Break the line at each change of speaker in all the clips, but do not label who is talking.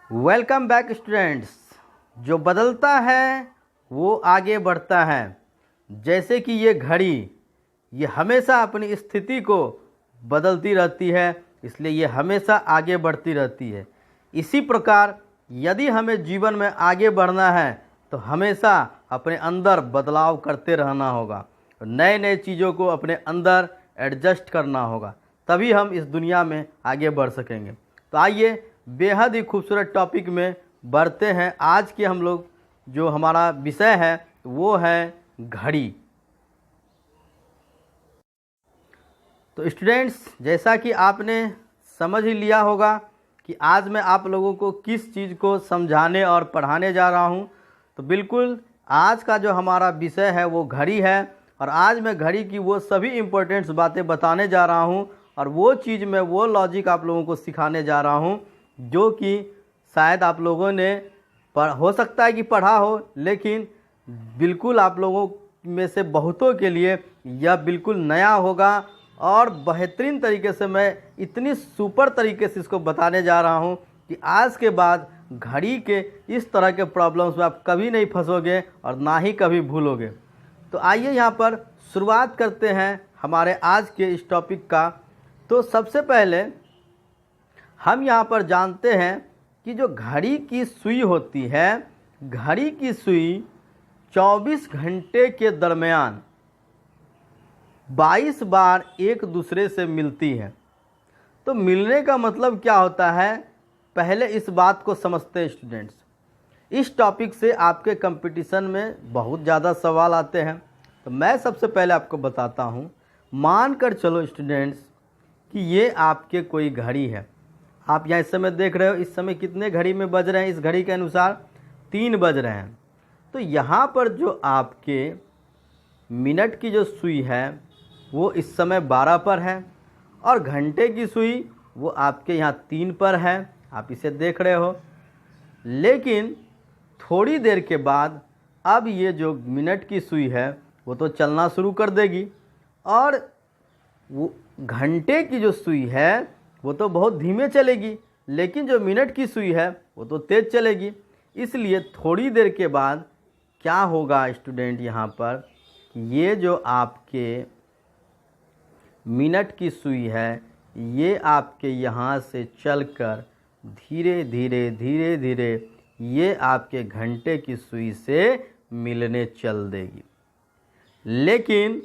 Welcome back students. जो बदलता है वो आगे बढ़ता है। जैसे कि ये घड़ी, ये हमेशा अपनी स्थिति को बदलती रहती है, इसलिए ये हमेशा आगे बढ़ती रहती है। इसी प्रकार यदि हमें जीवन में आगे बढ़ना है तो हमेशा अपने अंदर बदलाव करते रहना होगा, नए नए चीज़ों को अपने अंदर एडजस्ट करना होगा, तभी हम इस दुनिया में आगे बढ़ सकेंगे। तो आइए बेहद ही खूबसूरत टॉपिक में बढ़ते हैं। आज के हम लोग जो हमारा विषय है वो है घड़ी। तो स्टूडेंट्स, जैसा कि आपने समझ ही लिया होगा कि आज मैं आप लोगों को किस चीज़ को समझाने और पढ़ाने जा रहा हूं। तो बिल्कुल आज का जो हमारा विषय है वो घड़ी है, और आज मैं घड़ी की वो सभी इम्पोर्टेंट्स बातें बताने जा रहा हूं, और वो चीज़ में वो लॉजिक आप लोगों को सिखाने जा रहा हूं जो कि शायद आप लोगों ने हो सकता है कि पढ़ा हो, लेकिन बिल्कुल आप लोगों में से बहुतों के लिए यह बिल्कुल नया होगा। और बेहतरीन तरीके से मैं इतनी सुपर तरीके से इसको बताने जा रहा हूं कि आज के बाद घड़ी के इस तरह के प्रॉब्लम्स में आप कभी नहीं फंसोगे और ना ही कभी भूलोगे। तो आइए यहाँ पर शुरुआत करते हैं हमारे आज के इस टॉपिक का। तो सबसे पहले हम यहाँ पर जानते हैं कि जो घड़ी की सुई होती है, घड़ी की सुई 24 घंटे के दरमियान 22 बार एक दूसरे से मिलती है। तो मिलने का मतलब क्या होता है, पहले इस बात को समझते हैं स्टूडेंट्स। इस टॉपिक से आपके कंपटीशन में बहुत ज़्यादा सवाल आते हैं। तो मैं सबसे पहले आपको बताता हूँ। मान कर चलो स्टूडेंट्स कि ये आपके कोई घड़ी है। आप यहाँ इस समय देख रहे हो, इस समय कितने घड़ी में बज रहे हैं, इस घड़ी के अनुसार 3 बज रहे हैं। तो यहाँ पर जो आपके मिनट की जो सुई है वो इस समय 12 पर है, और घंटे की सुई वो आपके यहाँ 3 पर है, आप इसे देख रहे हो। लेकिन थोड़ी देर के बाद अब ये जो मिनट की सुई है वो तो चलना शुरू कर देगी, और वो घंटे की जो सुई है वो तो बहुत धीमे चलेगी, लेकिन जो मिनट की सुई है वो तो तेज़ चलेगी। इसलिए थोड़ी देर के बाद क्या होगा स्टूडेंट, यहाँ पर ये जो आपके मिनट की सुई है ये आपके यहाँ से चलकर धीरे धीरे धीरे धीरे ये आपके घंटे की सुई से मिलने चल देगी। लेकिन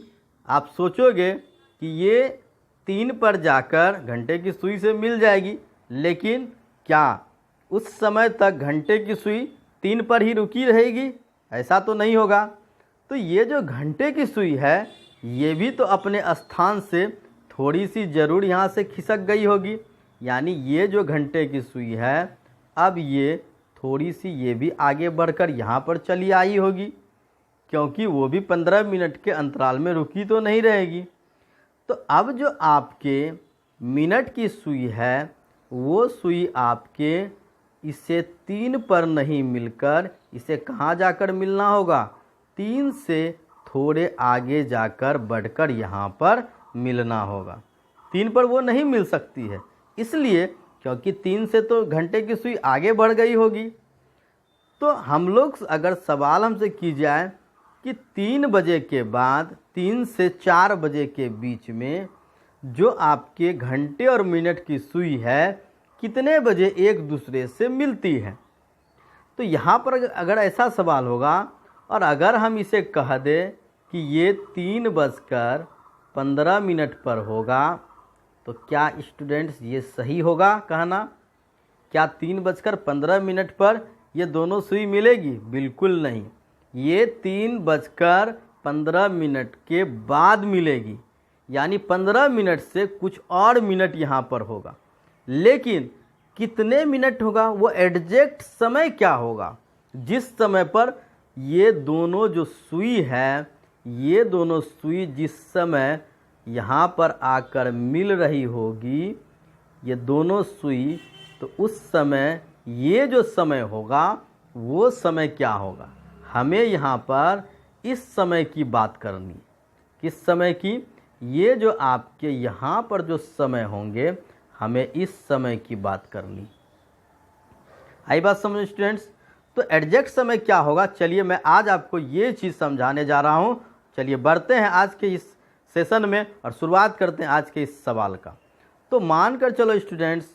आप सोचोगे कि ये 3 पर जाकर घंटे की सुई से मिल जाएगी, लेकिन क्या उस समय तक घंटे की सुई 3 पर ही रुकी रहेगी? ऐसा तो नहीं होगा। तो ये जो घंटे की सुई है ये भी तो अपने स्थान से थोड़ी सी ज़रूर यहाँ से खिसक गई होगी। यानी ये जो घंटे की सुई है अब ये थोड़ी सी ये भी आगे बढ़कर यहाँ पर चली आई होगी, क्योंकि वो भी 15 मिनट के अंतराल में रुकी तो नहीं रहेगी। तो अब जो आपके मिनट की सुई है वो सुई आपके इसे 3 पर नहीं मिलकर इसे कहाँ जाकर मिलना होगा, 3 से थोड़े आगे जाकर बढ़कर यहाँ पर मिलना होगा। 3 पर वो नहीं मिल सकती है, इसलिए क्योंकि 3 से तो घंटे की सुई आगे बढ़ गई होगी। तो हम लोग अगर सवाल हमसे की जाए कि 3 बजे के बाद 3 से 4 बजे के बीच में जो आपके घंटे और मिनट की सुई है कितने बजे एक दूसरे से मिलती है। तो यहाँ पर अगर ऐसा सवाल होगा और अगर हम इसे कह दें कि ये 3:15 पर होगा, तो क्या स्टूडेंट्स ये सही होगा कहना? क्या 3:15 पर ये दोनों सुई मिलेगी? बिल्कुल नहीं, ये 3:15 के बाद मिलेगी। यानी 15 मिनट से कुछ और मिनट यहाँ पर होगा, लेकिन कितने मिनट होगा, वो एग्जैक्ट समय क्या होगा जिस समय पर ये दोनों जो सुई है, ये दोनों सुई जिस समय यहाँ पर आकर मिल रही होगी, ये दोनों सुई, तो उस समय ये जो समय होगा वो समय क्या होगा? हमें यहाँ पर इस समय की बात करनी। किस समय की? ये जो आपके यहाँ पर जो समय होंगे हमें इस समय की बात करनी। आई बात समझ स्टूडेंट्स। तो एग्जैक्ट समय क्या होगा, चलिए मैं आज आपको ये चीज़ समझाने जा रहा हूँ। चलिए बढ़ते हैं आज के इस सेशन में और शुरुआत करते हैं आज के इस सवाल का। तो मानकर चलो स्टूडेंट्स,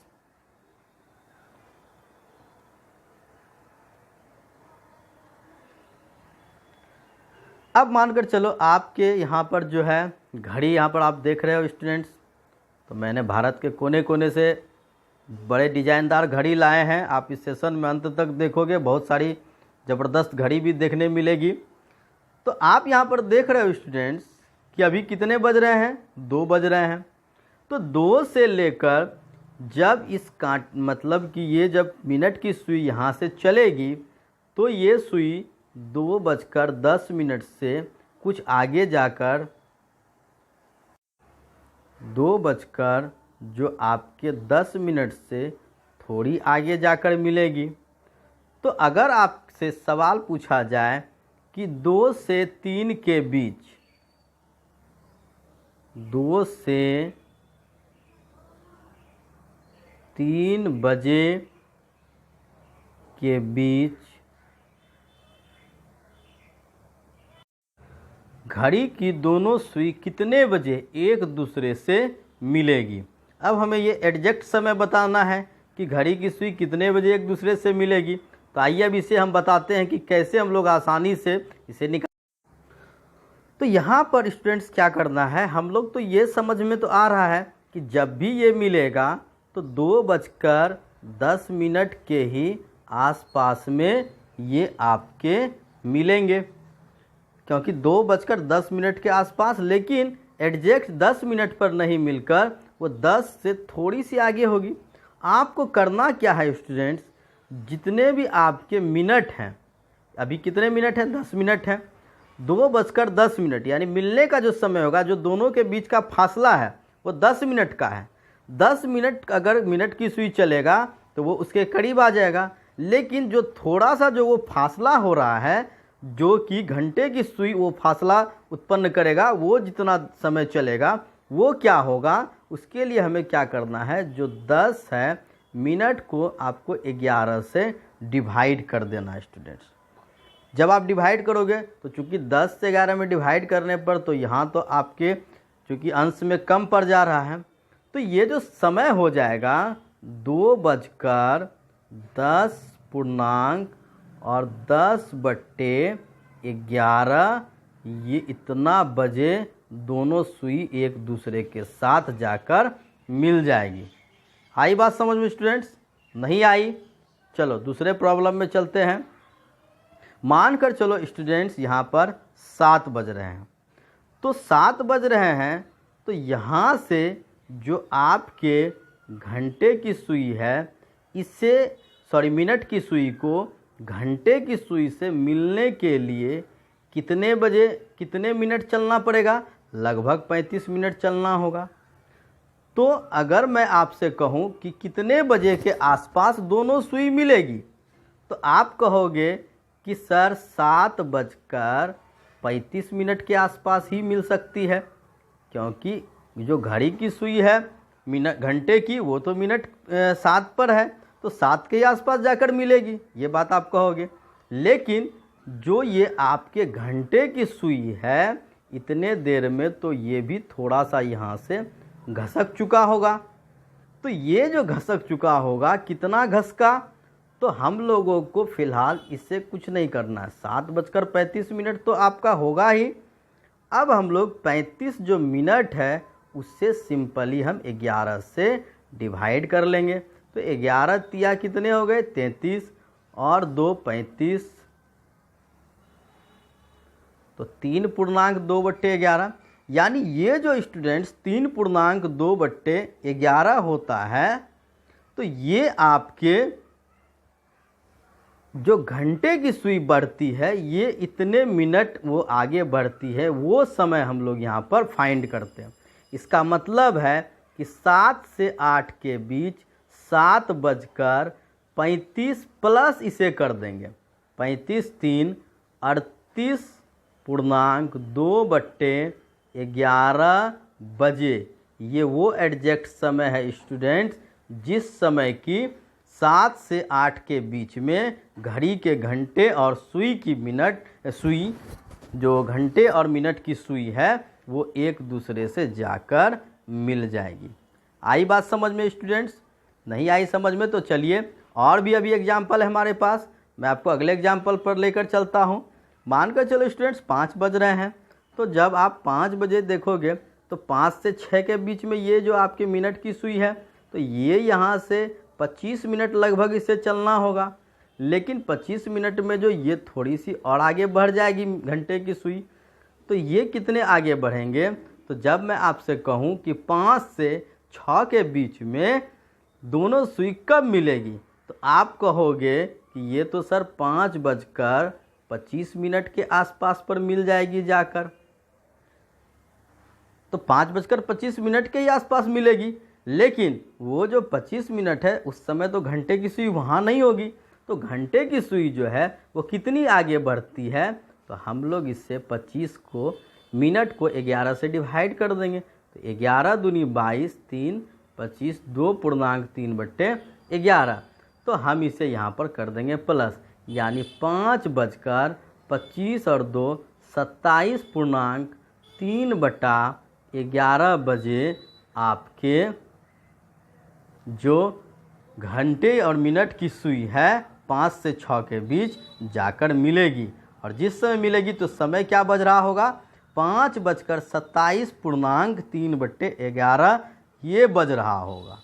अब मानकर चलो आपके यहाँ पर जो है घड़ी यहाँ पर आप देख रहे हो स्टूडेंट्स। तो मैंने भारत के कोने कोने से बड़े डिजाइनदार घड़ी लाए हैं। आप इस सेशन में अंत तक देखोगे, बहुत सारी ज़बरदस्त घड़ी भी देखने मिलेगी। तो आप यहाँ पर देख रहे हो स्टूडेंट्स कि अभी कितने बज रहे हैं, 2 बज रहे हैं। तो 2 से लेकर जब इस काट मतलब कि ये जब मिनट की सुई यहाँ से चलेगी तो ये सुई 2:10 से कुछ आगे जाकर 2 जो आपके 10 मिनट से थोड़ी आगे जाकर मिलेगी। तो अगर आपसे सवाल पूछा जाए कि 2 से 3 के बीच, 2 से 3 बजे के बीच घड़ी की दोनों सुई कितने बजे एक दूसरे से मिलेगी। अब हमें ये एग्जैक्ट समय बताना है कि घड़ी की सुई कितने बजे एक दूसरे से मिलेगी। तो आइए अब इसे हम बताते हैं कि कैसे हम लोग आसानी से इसे निकाल। तो यहाँ पर स्टूडेंट्स क्या करना है, हम लोग तो ये समझ में तो आ रहा है कि जब भी ये मिलेगा तो 2:10 के ही आसपास में ये आपके मिलेंगे, क्योंकि 2:10 के आसपास, लेकिन एग्जैक्ट 10 मिनट पर नहीं मिलकर वो 10 से थोड़ी सी आगे होगी। आपको करना क्या है स्टूडेंट्स, जितने भी आपके मिनट हैं, अभी कितने मिनट हैं, 10 मिनट हैं, 2:10 यानी मिलने का जो समय होगा, जो दोनों के बीच का फासला है वो 10 मिनट का है। 10 मिनट अगर मिनट की सुई चलेगा तो वो उसके करीब आ जाएगा, लेकिन जो थोड़ा सा जो वो फासला हो रहा है, जो कि घंटे की सुई वो फासला उत्पन्न करेगा, वो जितना समय चलेगा वो क्या होगा, उसके लिए हमें क्या करना है, जो 10 है मिनट को आपको 11 से डिवाइड कर देना है स्टूडेंट्स। जब आप डिवाइड करोगे तो चूंकि 10 से 11 में डिवाइड करने पर तो यहाँ तो आपके चूँकि अंश में कम पड़ जा रहा है, तो ये जो समय हो जाएगा 2:10 ये इतना बजे दोनों सुई एक दूसरे के साथ जाकर मिल जाएगी। आई बात समझ में स्टूडेंट्स? नहीं आई? चलो दूसरे प्रॉब्लम में चलते हैं। मानकर चलो स्टूडेंट्स यहाँ पर 7 बज रहे हैं। तो 7 बज रहे हैं तो यहाँ से जो आपके घंटे की सुई है, इससे मिनट की सुई को घंटे की सुई से मिलने के लिए कितने बजे कितने मिनट चलना पड़ेगा, लगभग 35 मिनट चलना होगा। तो अगर मैं आपसे कहूं कि कितने बजे के आसपास दोनों सुई मिलेगी, तो आप कहोगे कि सर 7:35 के आसपास ही मिल सकती है, क्योंकि जो घड़ी की सुई है मिनट घंटे की, वो तो मिनट 7 पर है, तो 7 के आसपास जाकर मिलेगी, ये बात आप कहोगे। लेकिन जो ये आपके घंटे की सुई है, इतने देर में तो ये भी थोड़ा सा यहाँ से घसक चुका होगा। तो ये जो घसक चुका होगा, कितना घसका, तो हम लोगों को फ़िलहाल इससे कुछ नहीं करना है। 7:35 तो आपका होगा ही। अब हम लोग 35 जो मिनट है उससे सिंपली हम 11 से डिवाइड कर लेंगे। तो 11 तिया कितने हो गए, 33, और 2 35, तो 3.2/11, यानी ये जो स्टूडेंट्स 3.2/11 होता है, तो ये आपके जो घंटे की सुई बढ़ती है, ये इतने मिनट वो आगे बढ़ती है, वो समय हम लोग यहाँ पर फाइंड करते हैं। इसका मतलब है कि 7 से 8 के बीच 7:35 प्लस इसे कर देंगे 35 3 38.2/11 बजे। ये वो एग्जैक्ट समय है स्टूडेंट्स जिस समय की 7 से 8 के बीच में घड़ी के घंटे और सुई जो घंटे और मिनट की सुई है वो एक दूसरे से जाकर मिल जाएगी। आई बात समझ में स्टूडेंट्स? नहीं आई समझ में तो चलिए और भी अभी एग्जाम्पल है हमारे पास, मैं आपको अगले एग्जाम्पल पर लेकर चलता हूँ। मानकर चलो स्टूडेंट्स 5 बज रहे हैं, तो जब आप 5 बजे देखोगे तो 5 से 6 के बीच में ये जो आपके मिनट की सुई है तो ये यहाँ से 25 मिनट लगभग इससे चलना होगा, लेकिन 25 मिनट में जो ये थोड़ी सी और आगे बढ़ जाएगी घंटे की सुई, तो ये कितने आगे बढ़ेंगे? तो जब मैं आपसे कहूँ कि 5 से 6 के बीच में दोनों सुई कब मिलेगी, तो आप कहोगे कि ये तो सर 5:25 के आसपास पर मिल जाएगी जाकर। तो 5:25 के ही आसपास मिलेगी, लेकिन वो जो 25 मिनट है उस समय तो घंटे की सुई वहाँ नहीं होगी, तो घंटे की सुई जो है वो कितनी आगे बढ़ती है? तो हम लोग इससे 25 को मिनट को 11 से डिवाइड कर देंगे, तो 11 दूनी 22, 3, 25, 2.3/11। तो हम इसे यहाँ पर कर देंगे प्लस, यानी 5:25 और 2 27.3/11 बजे आपके जो घंटे और मिनट की सुई है 5 से 6 के बीच जाकर मिलेगी। और जिस समय मिलेगी तो समय क्या बज रहा होगा? 5:27.3/11 ये बज रहा होगा।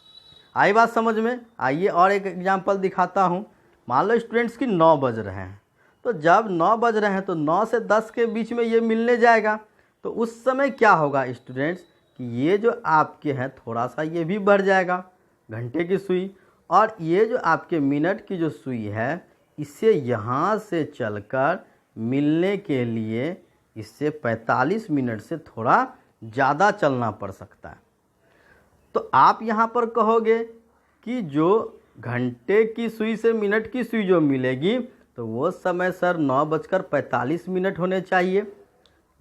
आई बात समझ में? आइए और एक एग्जांपल दिखाता हूँ। मान लो स्टूडेंट्स की 9 बज रहे हैं, तो जब 9 बज रहे हैं तो 9 से 10 के बीच में ये मिलने जाएगा, तो उस समय क्या होगा स्टूडेंट्स कि ये जो आपके हैं थोड़ा सा ये भी बढ़ जाएगा घंटे की सुई, और ये जो आपके मिनट की जो सुई है इसे यहाँ से चलकर मिलने के लिए इससे 45 मिनट से थोड़ा ज़्यादा चलना पड़ सकता है। तो आप यहाँ पर कहोगे कि जो घंटे की सुई से मिनट की सुई जो मिलेगी तो वो समय सर 9:45 होने चाहिए,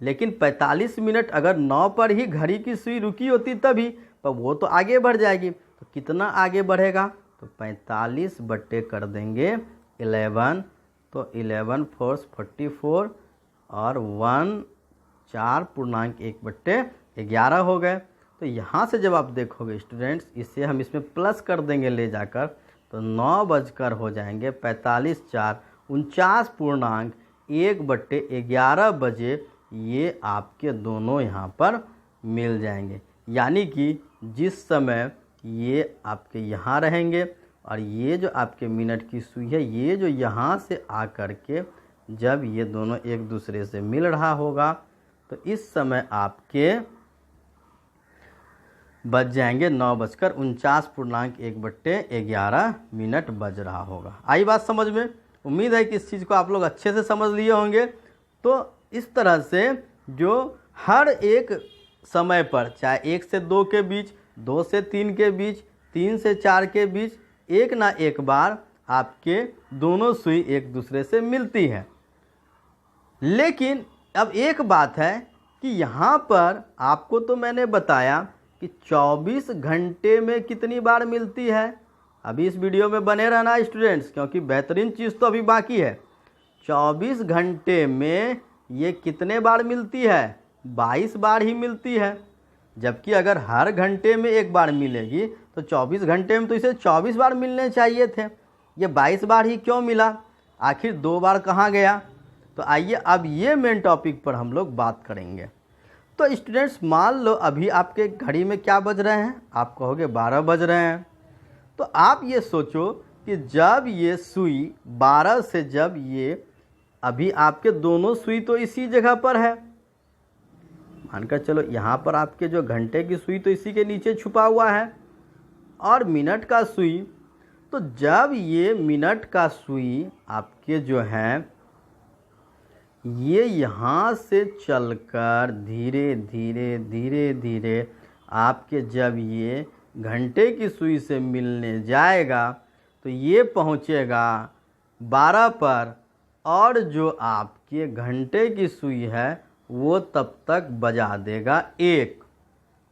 लेकिन 45 मिनट अगर 9 पर ही घड़ी की सुई रुकी होती तभी, पर वो तो आगे बढ़ जाएगी। तो कितना आगे बढ़ेगा? तो 45 बट्टे कर देंगे 11, तो 11 4 44 और 1 4.1/11 हो गए। तो यहाँ से जब आप देखोगे स्टूडेंट्स, इसे हम इसमें प्लस कर देंगे ले जाकर, तो 9 बजकर हो जाएंगे 45 4 49.1/11 बजे ये आपके दोनों यहाँ पर मिल जाएंगे। यानी कि जिस समय ये आपके यहाँ रहेंगे और ये जो आपके मिनट की सुई है ये जो यहाँ से आकर के जब ये दोनों एक दूसरे से मिल रहा होगा तो इस समय आपके बज जाएंगे 9:49.1/11 बज रहा होगा। आई बात समझ में? उम्मीद है कि इस चीज़ को आप लोग अच्छे से समझ लिए होंगे। तो इस तरह से जो हर एक समय पर, चाहे 1 से 2 के बीच, 2 से 3 के बीच, 3 से 4 के बीच, एक ना एक बार आपके दोनों सुई एक दूसरे से मिलती हैं। लेकिन अब एक बात है कि यहाँ पर आपको तो मैंने बताया कि 24 घंटे में कितनी बार मिलती है। अभी इस वीडियो में बने रहना स्टूडेंट्स, क्योंकि बेहतरीन चीज़ तो अभी बाकी है। 24 घंटे में ये कितने बार मिलती है? 22 बार ही मिलती है। जबकि अगर हर घंटे में एक बार मिलेगी तो 24 घंटे में तो इसे 24 बार मिलने चाहिए थे। ये 22 बार ही क्यों मिला? आखिर 2 बार कहाँ गया? तो आइए अब ये मेन टॉपिक पर हम लोग बात करेंगे। तो स्टूडेंट्स मान लो अभी आपके घड़ी में क्या बज रहे हैं? आप कहोगे 12 बज रहे हैं। तो आप ये सोचो कि जब ये सुई 12 से जब ये अभी आपके दोनों सुई तो इसी जगह पर है, मानकर चलो यहाँ पर आपके जो घंटे की सुई तो इसी के नीचे छुपा हुआ है और मिनट का सुई, तो जब ये मिनट का सुई आपके जो हैं ये यहाँ से चलकर धीरे धीरे धीरे धीरे आपके जब ये घंटे की सुई से मिलने जाएगा तो ये पहुँचेगा 12 पर, और जो आपके घंटे की सुई है वो तब तक बजा देगा 1।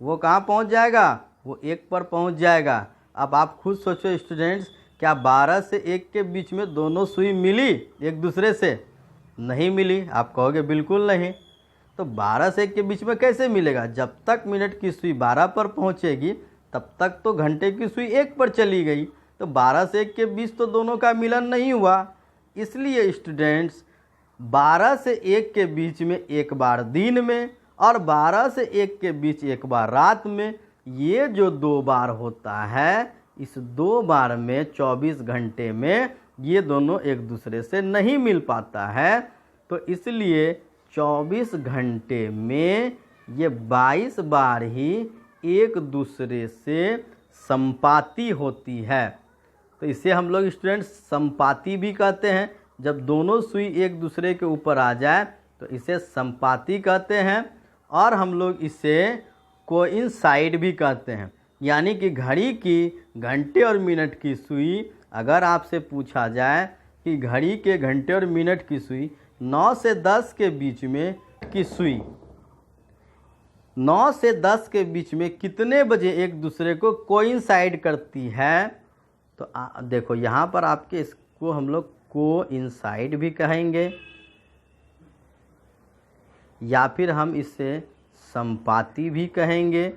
वो कहाँ पहुँच जाएगा? वो 1 पर पहुँच जाएगा। अब आप खुद सोचो स्टूडेंट्स क्या 12 से 1 के बीच में दोनों सुई मिली एक दूसरे से? नहीं मिली। आप कहोगे बिल्कुल नहीं। तो 12 से 1 के बीच में कैसे मिलेगा? जब तक मिनट की सुई 12 पर पहुंचेगी तब तक तो घंटे की सुई 1 पर चली गई। तो 12 से 1 के बीच तो दोनों का मिलन नहीं हुआ। इसलिए स्टूडेंट्स 12 से 1 के बीच में एक बार दिन में और 12 से 1 के बीच एक बार रात में, ये जो 2 बार होता है, इस 2 बार में 24 घंटे में ये दोनों एक दूसरे से नहीं मिल पाता है। तो इसलिए 24 घंटे में ये 22 बार ही एक दूसरे से संपाती होती है। तो इसे हम लोग स्टूडेंट्स संपाती भी कहते हैं। जब दोनों सुई एक दूसरे के ऊपर आ जाए तो इसे संपाती कहते हैं। और हम लोग इसे कोइंसाइड भी कहते हैं। यानी कि घड़ी की घंटे और मिनट की सुई, अगर आपसे पूछा जाए कि घड़ी के घंटे और मिनट की सुई 9 से 10 के बीच में की सुई 9 से 10 के बीच में कितने बजे एक दूसरे को कोइंसाइड करती है? तो देखो यहाँ पर आपके इसको हम लोग कोइंसाइड भी कहेंगे, या फिर हम इसे संपाती भी कहेंगे,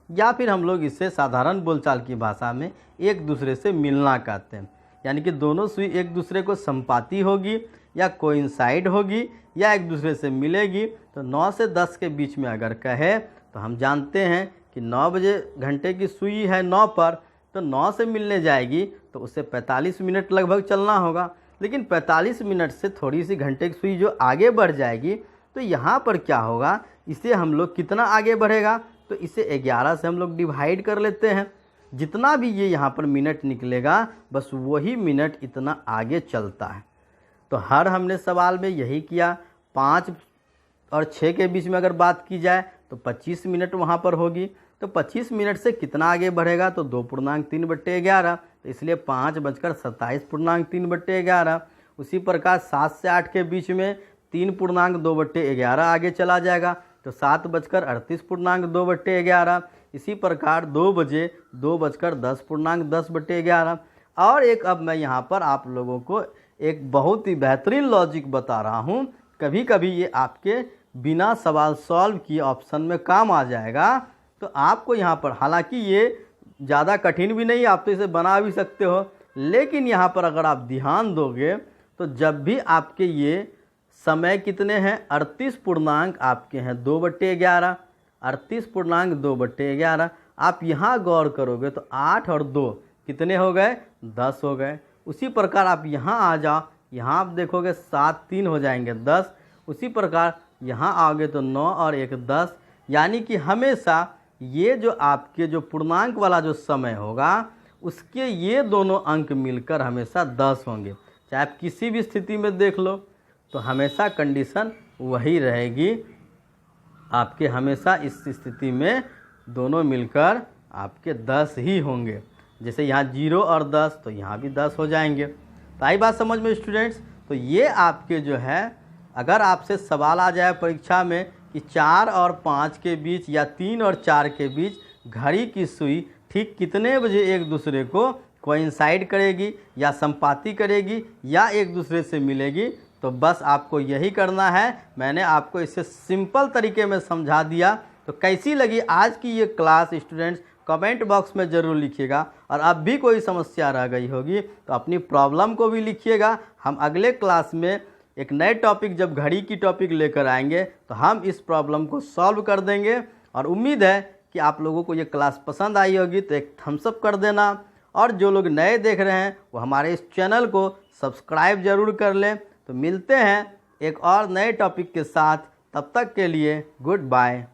या फिर हम लोग इसे साधारण बोलचाल की भाषा में एक दूसरे से मिलना कहते हैं। यानी कि दोनों सुई एक दूसरे को संपाती होगी या कोइंसाइड होगी या एक दूसरे से मिलेगी। तो 9 से 10 के बीच में अगर कहे तो हम जानते हैं कि 9 बजे घंटे की सुई है 9 पर, तो 9 से मिलने जाएगी तो उससे 45 मिनट लगभग चलना होगा। लेकिन 45 मिनट से थोड़ी सी घंटे की सुई जो आगे बढ़ जाएगी तो यहाँ पर क्या होगा, इसे हम लोग कितना आगे बढ़ेगा, तो इसे 11 से हम लोग डिवाइड कर लेते हैं। जितना भी ये यहाँ पर मिनट निकलेगा बस वही मिनट इतना आगे चलता है। तो हर हमने सवाल में यही किया। 5 और 6 के बीच में अगर बात की जाए तो 25 मिनट वहाँ पर होगी। तो 25 मिनट से कितना आगे बढ़ेगा, तो 2.3/11, तो इसलिए 5:27.3/11। उसी प्रकार 7 से 8 के बीच में 3.2/11 आगे चला जाएगा, तो 7:38.2/11। इसी प्रकार 2 बजे 2:10.10/11। और एक अब मैं यहाँ पर आप लोगों को एक बहुत ही बेहतरीन लॉजिक बता रहा हूँ। कभी कभी ये आपके बिना सवाल सॉल्व किए ऑप्शन में काम आ जाएगा। तो आपको यहाँ पर, हालांकि ये ज़्यादा कठिन भी नहीं, आप तो इसे बना भी सकते हो, लेकिन यहाँ पर अगर आप ध्यान दोगे तो जब भी आपके ये समय कितने हैं, 38 पूर्णांक आपके हैं 2/11, 38.2/11। आप यहाँ गौर करोगे तो 8 और 2 कितने हो गए, 10 हो गए। उसी प्रकार आप यहाँ आ जाओ, यहाँ आप देखोगे 7 3 हो जाएंगे 10। उसी प्रकार यहाँ आओगे तो 9 और 1 10। यानी कि हमेशा ये जो आपके जो पूर्णांक वाला जो समय होगा उसके ये दोनों अंक मिलकर हमेशा 10 होंगे। चाहे आप किसी भी स्थिति में देख लो तो हमेशा कंडीशन वही रहेगी आपके, हमेशा इस स्थिति में दोनों मिलकर आपके 10 ही होंगे। जैसे यहाँ 0 और 10 तो यहाँ भी 10 हो जाएंगे। तो आई बात समझ में स्टूडेंट्स। तो ये आपके जो है, अगर आपसे सवाल आ जाए परीक्षा में कि 4 और 5 के बीच या 3 और 4 के बीच घड़ी की सुई ठीक कितने बजे एक दूसरे को कोइंसाइड करेगी या संपाती करेगी या एक दूसरे से मिलेगी, तो बस आपको यही करना है। मैंने आपको इसे सिंपल तरीके में समझा दिया। तो कैसी लगी आज की ये क्लास स्टूडेंट्स, कमेंट बॉक्स में ज़रूर लिखिएगा। और अब भी कोई समस्या रह गई होगी तो अपनी प्रॉब्लम को भी लिखिएगा। हम अगले क्लास में एक नए टॉपिक, जब घड़ी की टॉपिक लेकर आएंगे तो हम इस प्रॉब्लम को सॉल्व कर देंगे। और उम्मीद है कि आप लोगों को ये क्लास पसंद आई होगी, तो एक थम्स अप कर देना। और जो लोग नए देख रहे हैं वो हमारे इस चैनल को सब्सक्राइब ज़रूर कर लें। तो मिलते हैं एक और नए टॉपिक के साथ, तब तक के लिए गुड बाय।